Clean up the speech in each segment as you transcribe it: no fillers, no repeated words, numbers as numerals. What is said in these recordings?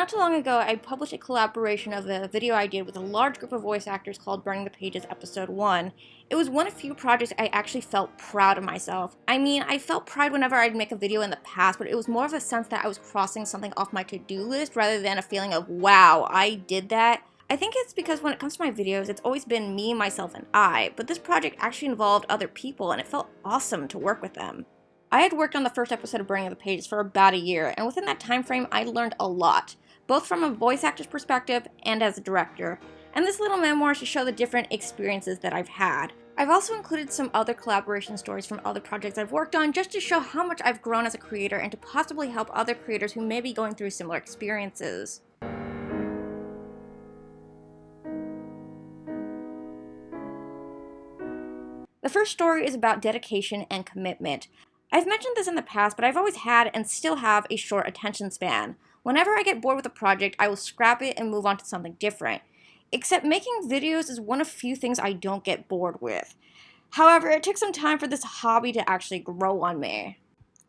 Not too long ago, I published a collaboration of a video I did with a large group of voice actors called Burning the Pages Episode 1. It was one of few projects I actually felt proud of myself. I mean, I felt pride whenever I'd make a video in the past, but it was more of a sense that I was crossing something off my to-do list rather than a feeling of, wow, I did that. I think it's because when it comes to my videos, it's always been me, myself, and I, but this project actually involved other people, and it felt awesome to work with them. I had worked on the first episode of Burning the Pages for about a year, and within that time frame, I learned a lot, both from a voice actor's perspective and as a director. And this little memoir should show the different experiences that I've had. I've also included some other collaboration stories from other projects I've worked on just to show how much I've grown as a creator and to possibly help other creators who may be going through similar experiences. The first story is about dedication and commitment. I've mentioned this in the past, but I've always had and still have a short attention span. Whenever I get bored with a project, I will scrap it and move on to something different. Except making videos is one of few things I don't get bored with. However, it took some time for this hobby to actually grow on me.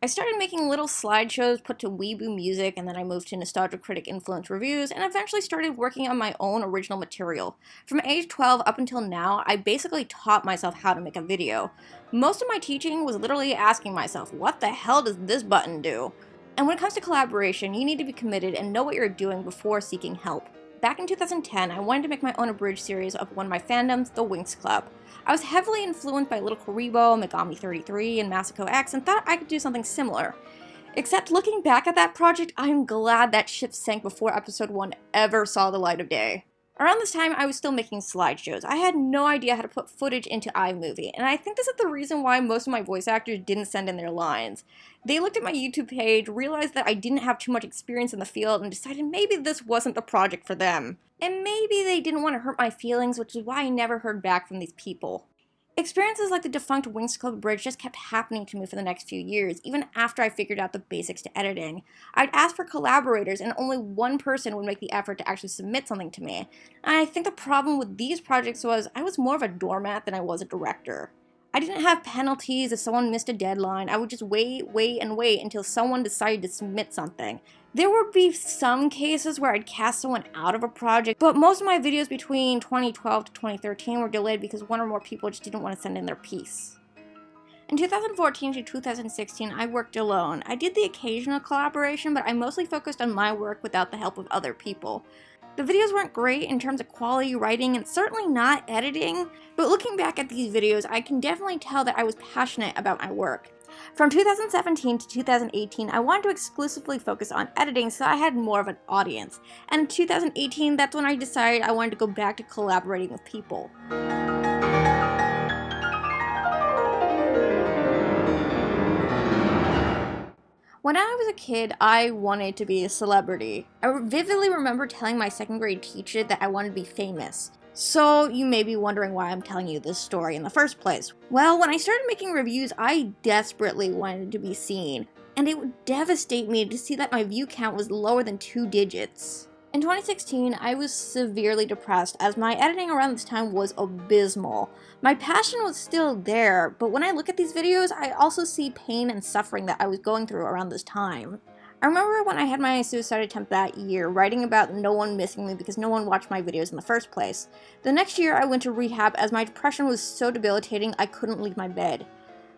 I started making little slideshows put to weeboo music, and then I moved to Nostalgia Critic influence reviews, and eventually started working on my own original material. From age 12 up until now, I basically taught myself how to make a video. Most of my teaching was literally asking myself, what the hell does this button do? And when it comes to collaboration, you need to be committed and know what you're doing before seeking help. Back in 2010, I wanted to make my own abridged series of one of my fandoms, the Winx Club. I was heavily influenced by Little Karibo, Megami33, and Masako X, and thought I could do something similar. Except looking back at that project, I'm glad that ship sank before episode 1 ever saw the light of day. Around this time, I was still making slideshows. I had no idea how to put footage into iMovie, and I think this is the reason why most of my voice actors didn't send in their lines. They looked at my YouTube page, realized that I didn't have too much experience in the field, and decided maybe this wasn't the project for them. And maybe they didn't want to hurt my feelings, which is why I never heard back from these people. Experiences like the defunct Winx Club bridge just kept happening to me for the next few years, even after I figured out the basics to editing. I'd ask for collaborators, and only one person would make the effort to actually submit something to me. And I think the problem with these projects was I was more of a doormat than I was a director. I didn't have penalties if someone missed a deadline. I would just wait until someone decided to submit something. There would be some cases where I'd cast someone out of a project, but most of my videos between 2012 to 2013 were delayed because one or more people just didn't want to send in their piece. In 2014 to 2016, I worked alone. I did the occasional collaboration, but I mostly focused on my work without the help of other people. The videos weren't great in terms of quality writing and certainly not editing, but looking back at these videos, I can definitely tell that I was passionate about my work. From 2017 to 2018, I wanted to exclusively focus on editing so I had more of an audience. And in 2018, that's when I decided I wanted to go back to collaborating with people. When I was a kid, I wanted to be a celebrity. I vividly remember telling my second grade teacher that I wanted to be famous. So you may be wondering why I'm telling you this story in the first place. Well, when I started making reviews, I desperately wanted to be seen, and it would devastate me to see that my view count was lower than 2 digits. In 2016, I was severely depressed as my editing around this time was abysmal. My passion was still there, but when I look at these videos, I also see pain and suffering that I was going through around this time. I remember when I had my suicide attempt that year, writing about no one missing me because no one watched my videos in the first place. The next year, I went to rehab as my depression was so debilitating I couldn't leave my bed.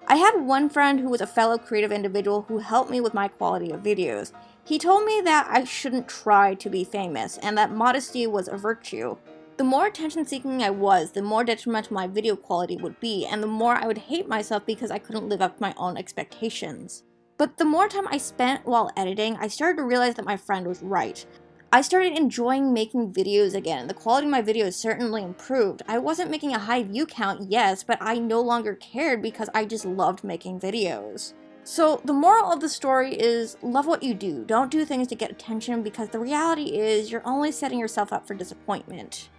I had one friend who was a fellow creative individual who helped me with my quality of videos. He told me that I shouldn't try to be famous, and that modesty was a virtue. The more attention-seeking I was, the more detrimental my video quality would be, and the more I would hate myself because I couldn't live up to my own expectations. But the more time I spent while editing, I started to realize that my friend was right. I started enjoying making videos again, and the quality of my videos certainly improved. I wasn't making a high view count, yes, but I no longer cared because I just loved making videos. So the moral of the story is, love what you do. Don't do things to get attention because the reality is you're only setting yourself up for disappointment.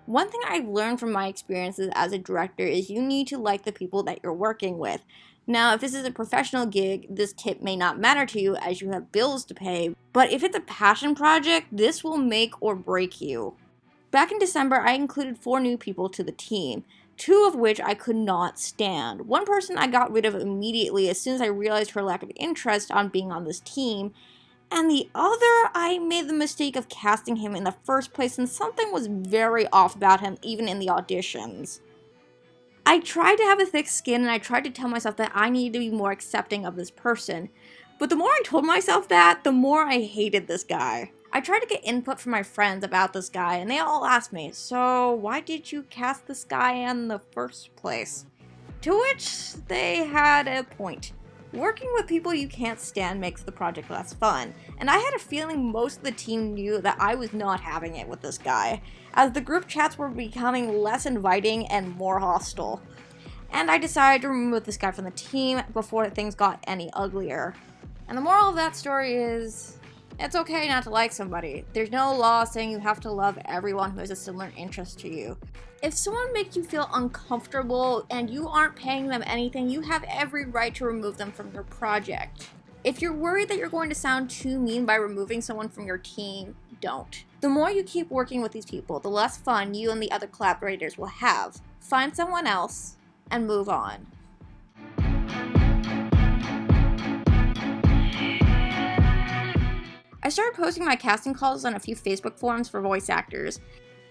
One thing I've learned from my experiences as a director is you need to like the people that you're working with. Now, if this is a professional gig, this tip may not matter to you as you have bills to pay, but if it's a passion project, this will make or break you. Back in December, I included 4 new people to the team, 2 of which I could not stand. One person I got rid of immediately as soon as I realized her lack of interest on being on this team, And the other, I made the mistake of casting him in the first place, and something was very off about him even in the auditions. I tried to have a thick skin, and I tried to tell myself that I needed to be more accepting of this person. But the more I told myself that, the more I hated this guy. I tried to get input from my friends about this guy, and they all asked me, so why did you cast this guy in the first place? To which they had a point. Working with people you can't stand makes the project less fun, and I had a feeling most of the team knew that I was not having it with this guy, as the group chats were becoming less inviting and more hostile. And I decided to remove this guy from the team before things got any uglier. And the moral of that story is, it's okay not to like somebody. There's no law saying you have to love everyone who has a similar interest to you. If someone makes you feel uncomfortable and you aren't paying them anything, you have every right to remove them from your project. If you're worried that you're going to sound too mean by removing someone from your team, don't. The more you keep working with these people, the less fun you and the other collaborators will have. Find someone else and move on. I started posting my casting calls on a few Facebook forums for voice actors.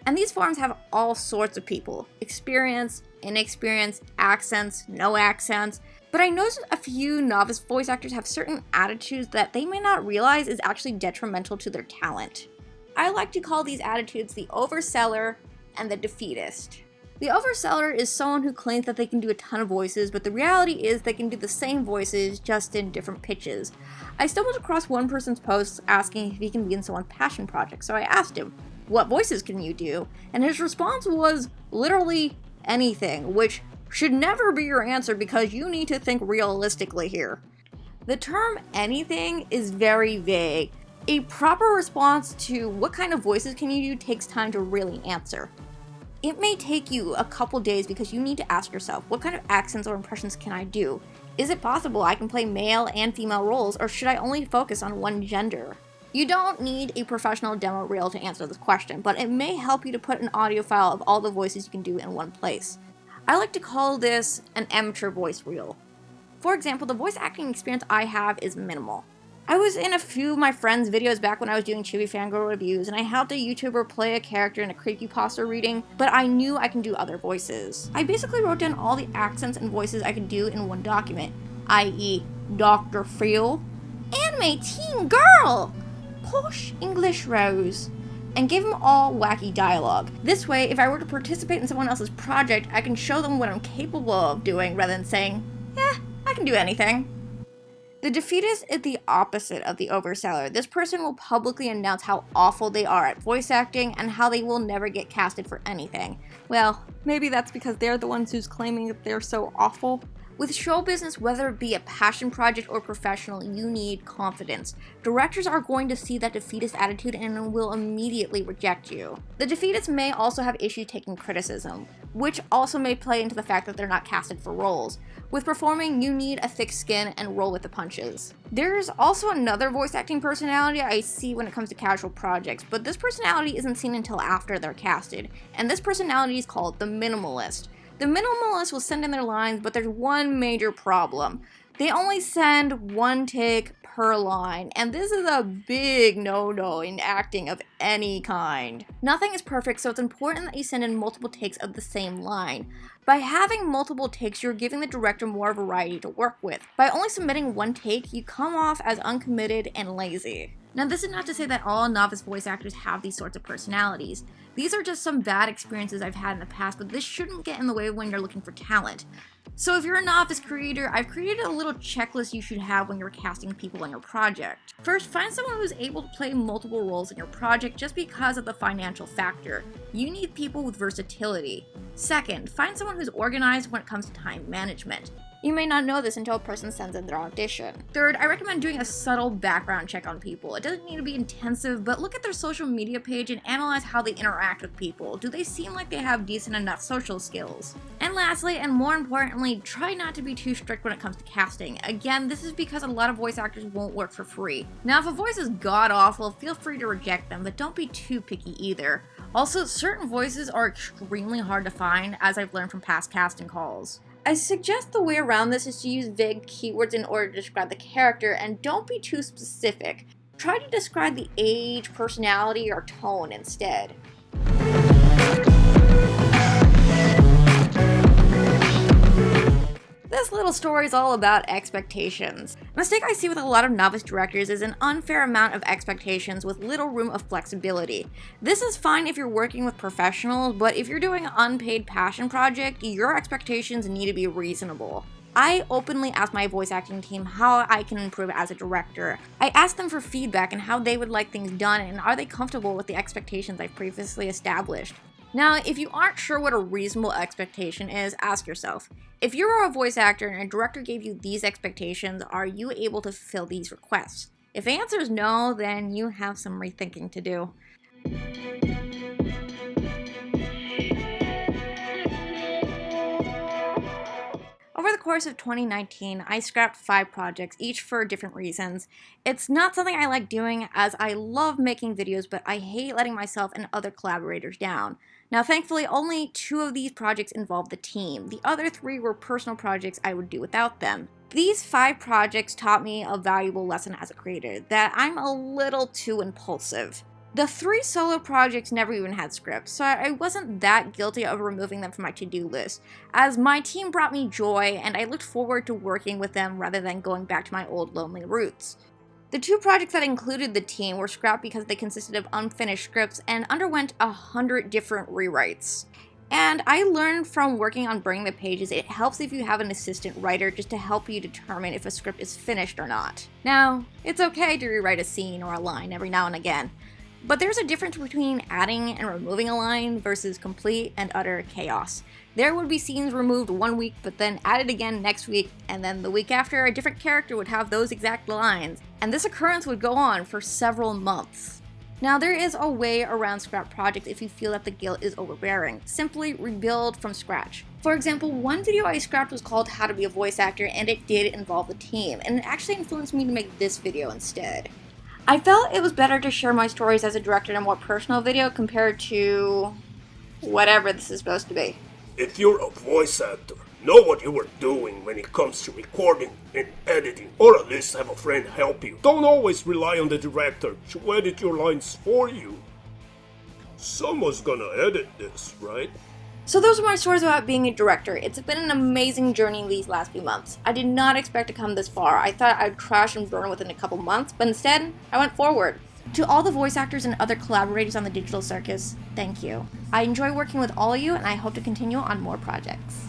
And these forums have all sorts of people. Experience, inexperience, accents, no accents. But I noticed a few novice voice actors have certain attitudes that they may not realize is actually detrimental to their talent. I like to call these attitudes the overseller and the defeatist. The overseller is someone who claims that they can do a ton of voices, but the reality is they can do the same voices just in different pitches. I stumbled across one person's post asking if he can be in someone's passion project, so I asked him, what voices can you do? And his response was literally anything, which should never be your answer because you need to think realistically here. The term anything is very vague. A proper response to what kind of voices can you do takes time to really answer. It may take you a couple days because you need to ask yourself, what kind of accents or impressions can I do? Is it possible I can play male and female roles, or should I only focus on one gender? You don't need a professional demo reel to answer this question, but it may help you to put an audio file of all the voices you can do in one place. I like to call this an amateur voice reel. For example, the voice acting experience I have is minimal. I was in a few of my friends' videos back when I was doing Chibi Fangirl reviews, and I helped a YouTuber play a character in a creepypasta reading, but I knew I can do other voices. I basically wrote down all the accents and voices I could do in one document, i.e. Dr. Phil, Anime Teen Girl, Posh English Rose, and give them all wacky dialogue. This way, if I were to participate in someone else's project, I can show them what I'm capable of doing rather than saying, I can do anything. The defeatist is the opposite of the overseller. This person will publicly announce how awful they are at voice acting and how they will never get casted for anything. Well, maybe that's because they're the ones who's claiming that they're so awful. With show business, whether it be a passion project or professional, you need confidence. Directors are going to see that defeatist attitude and will immediately reject you. The defeatist may also have issues taking criticism, which also may play into the fact that they're not casted for roles. With performing, you need a thick skin and roll with the punches. There's also another voice acting personality I see when it comes to casual projects, but this personality isn't seen until after they're casted, and this personality is called the minimalist. The minimalists will send in their lines, but there's one major problem. They only send one take per line, and this is a big no-no in acting of any kind. Nothing is perfect, so it's important that you send in multiple takes of the same line. By having multiple takes, you're giving the director more variety to work with. By only submitting one take, you come off as uncommitted and lazy. Now, this is not to say that all novice voice actors have these sorts of personalities. These are just some bad experiences I've had in the past, but this shouldn't get in the way when you're looking for talent. So if you're a novice creator, I've created a little checklist you should have when you're casting people in your project. First, find someone who's able to play multiple roles in your project just because of the financial factor. You need people with versatility. Second, find someone who's organized when it comes to time management. You may not know this until a person sends in their audition. Third, I recommend doing a subtle background check on people. It doesn't need to be intensive, but look at their social media page and analyze how they interact with people. Do they seem like they have decent enough social skills? And lastly, and more importantly, try not to be too strict when it comes to casting. Again, this is because a lot of voice actors won't work for free. Now, if a voice is god-awful, feel free to reject them, but don't be too picky either. Also, certain voices are extremely hard to find, as I've learned from past casting calls. I suggest the way around this is to use vague keywords in order to describe the character, and don't be too specific. Try to describe the age, personality, or tone instead. This little story is all about expectations. A mistake I see with a lot of novice directors is an unfair amount of expectations with little room of flexibility. This is fine if you're working with professionals, but if you're doing an unpaid passion project, your expectations need to be reasonable. I openly ask my voice acting team how I can improve as a director. I ask them for feedback and how they would like things done, and are they comfortable with the expectations I've previously established. Now, if you aren't sure what a reasonable expectation is, ask yourself, if you were a voice actor and a director gave you these expectations, are you able to fulfill these requests? If the answer is no, then you have some rethinking to do. Over the course of 2019, I scrapped 5 projects, each for different reasons. It's not something I like doing, as I love making videos, but I hate letting myself and other collaborators down. Now, thankfully, only 2 of these projects involved the team. The other 3 were personal projects I would do without them. These 5 projects taught me a valuable lesson as a creator, that I'm a little too impulsive. The 3 solo projects never even had scripts, so I wasn't that guilty of removing them from my to-do list, as my team brought me joy and I looked forward to working with them rather than going back to my old lonely roots. The 2 projects that included the team were scrapped because they consisted of unfinished scripts and underwent 100 different rewrites. And I learned from working on Burning the Pages, it helps if you have an assistant writer just to help you determine if a script is finished or not. Now, it's okay to rewrite a scene or a line every now and again, but there's a difference between adding and removing a line versus complete and utter chaos. There would be scenes removed one week but then added again next week, and then the week after a different character would have those exact lines, and this occurrence would go on for several months. Now, there is a way around scrap projects if you feel that the guilt is overbearing. Simply rebuild from scratch. For example, one video I scrapped was called How to Be a Voice Actor, and it did involve the team, and it actually influenced me to make this video instead. I felt it was better to share my stories as a director in a more personal video compared to whatever this is supposed to be. If you're a voice actor, know what you are doing when it comes to recording and editing, or at least have a friend help you. Don't always rely on the director to edit your lines for you. Someone's gonna edit this, right? So those are my stories about being a director. It's been an amazing journey these last few months. I did not expect to come this far. I thought I'd crash and burn within a couple months, but instead, I went forward. To all the voice actors and other collaborators on the digital circus, thank you. I enjoy working with all of you, and I hope to continue on more projects.